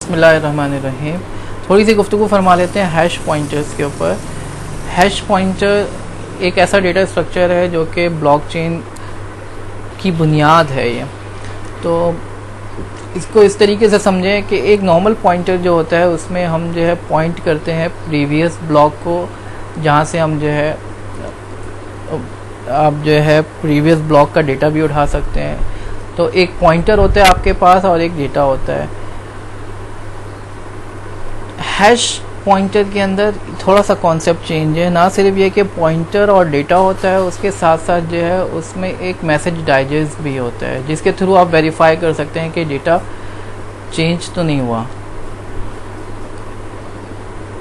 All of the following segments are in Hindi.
बिस्मिल्लाहिर्रहमानिर्रहीम। थोड़ी सी गुफ्तगू फरमा लेते हैं हैश पॉइंटर्स के ऊपर। हैश पॉइंटर एक ऐसा डेटा स्ट्रक्चर है जो कि ब्लॉकचेन की बुनियाद है। ये तो इसको इस तरीके से समझें कि एक नॉर्मल पॉइंटर जो होता है उसमें हम जो है पॉइंट करते हैं प्रीवियस ब्लॉक को, जहाँ से हम जो है आप जो है प्रीवियस ब्लॉक का डेटा भी उठा सकते हैं। तो एक पॉइंटर होता है आपके पास और एक डेटा होता है। हैश पॉइंटर के अंदर थोड़ा सा कॉन्सेप्ट चेंज है, ना सिर्फ ये कि पॉइंटर और डेटा होता है, उसके साथ साथ जो है उसमें एक मैसेज डाइजेस्ट भी होता है जिसके थ्रू आप वेरीफाई कर सकते हैं कि डेटा चेंज तो नहीं हुआ।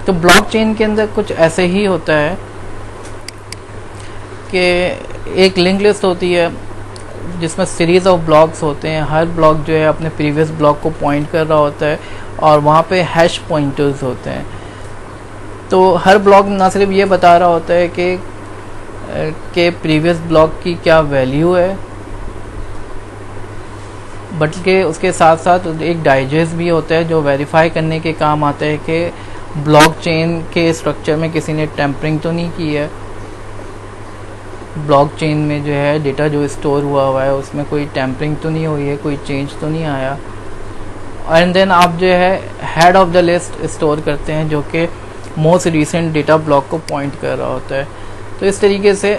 तो ब्लॉकचेन के अंदर कुछ ऐसे ही होता है कि एक लिंक लिस्ट होती है जिसमें सीरीज़ ऑफ ब्लॉक्स होते हैं। हर ब्लॉक जो है अपने प्रीवियस ब्लॉक को पॉइंट कर रहा होता है और वहाँ पे हैश पॉइंटर्स होते हैं। तो हर ब्लॉक ना सिर्फ ये बता रहा होता है कि प्रीवियस ब्लॉक की क्या वैल्यू है, बल्कि उसके साथ साथ एक डाइजेस्ट भी होता है जो वेरीफाई करने के काम आता है कि ब्लॉकचेन के स्ट्रक्चर में किसी ने टेम्परिंग तो नहीं की है, ब्लॉकचेन में जो है डेटा जो स्टोर हुआ है उसमें कोई टेम्परिंग तो नहीं हुई है, कोई चेंज तो नहीं आया। एंड देन आप जो है head of the list store करते हैं जो कि मोस्ट रिसेंट डेटा ब्लॉक को पॉइंट कर रहा होता है। तो इस तरीके से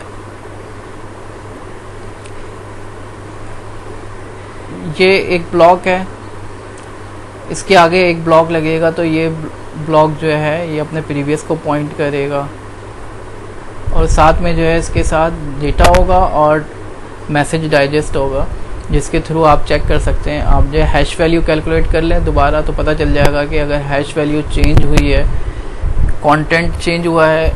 ये एक ब्लॉक है, इसके आगे एक ब्लॉक लगेगा तो ये ब्लॉक जो है ये अपने प्रीवियस को पॉइंट करेगा और साथ में जो है इसके साथ डेटा होगा और मैसेज डाइजेस्ट होगा जिसके थ्रू आप चेक कर सकते हैं। आप जो है हैश वैल्यू कैलकुलेट कर लें दोबारा तो पता चल जाएगा कि अगर हैश वैल्यू चेंज हुई है, कंटेंट चेंज हुआ है,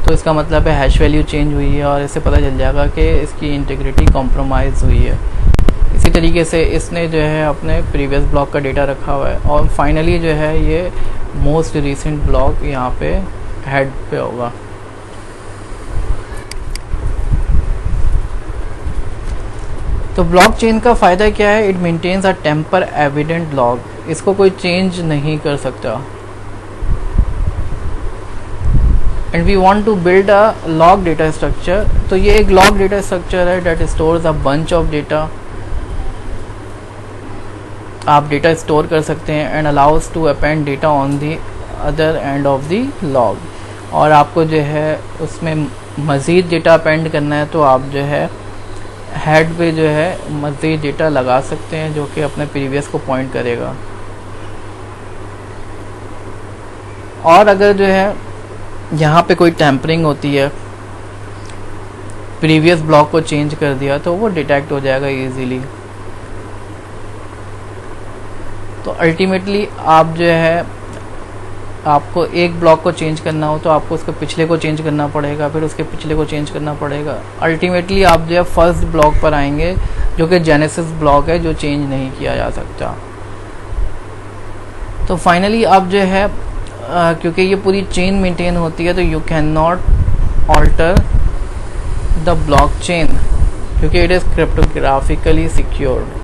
तो इसका मतलब है हैश वैल्यू चेंज हुई है और इससे पता चल जाएगा कि इसकी इंटीग्रिटी कॉम्प्रोमाइज़ हुई है। इसी तरीके से इसने जो है अपने प्रीवियस ब्लॉक का डेटा रखा हुआ है और फाइनली जो है ये मोस्ट रिसेंट ब्लॉक यहाँ पे हेड पे होगा। तो ब्लॉकचेन का फ़ायदा क्या है? It maintains a tamper evident log. इसको कोई चेंज नहीं कर सकता। And we want to build a log data structure. तो ये एक लॉग डेटा स्ट्रक्चर है that stores a bunch of data. आप डेटा स्टोर कर सकते हैं and allows to append data on the other end of the log. और आपको जो है उसमें मज़ीद डेटा अपेंड करना है तो आप जो है हेड पे जो है मज़ीद डेटा लगा सकते हैं जो कि अपने प्रीवियस को पॉइंट करेगा। और अगर जो है यहाँ पे कोई टेम्परिंग होती है, प्रीवियस ब्लॉक को चेंज कर दिया तो वो डिटेक्ट हो जाएगा इजीली। तो अल्टीमेटली आप जो है आपको एक ब्लॉक को चेंज करना हो तो आपको उसके पिछले को चेंज करना पड़ेगा, फिर उसके पिछले को चेंज करना पड़ेगा। अल्टीमेटली आप जो है फर्स्ट ब्लॉक पर आएंगे जो कि जेनेसिस ब्लॉक है जो चेंज नहीं किया जा सकता। तो फाइनली आप जो है क्योंकि ये पूरी चेन मेंटेन होती है तो you can not alter the blockchain क्योंकि इट इज़ क्रिप्टोग्राफिकली सिक्योर्ड।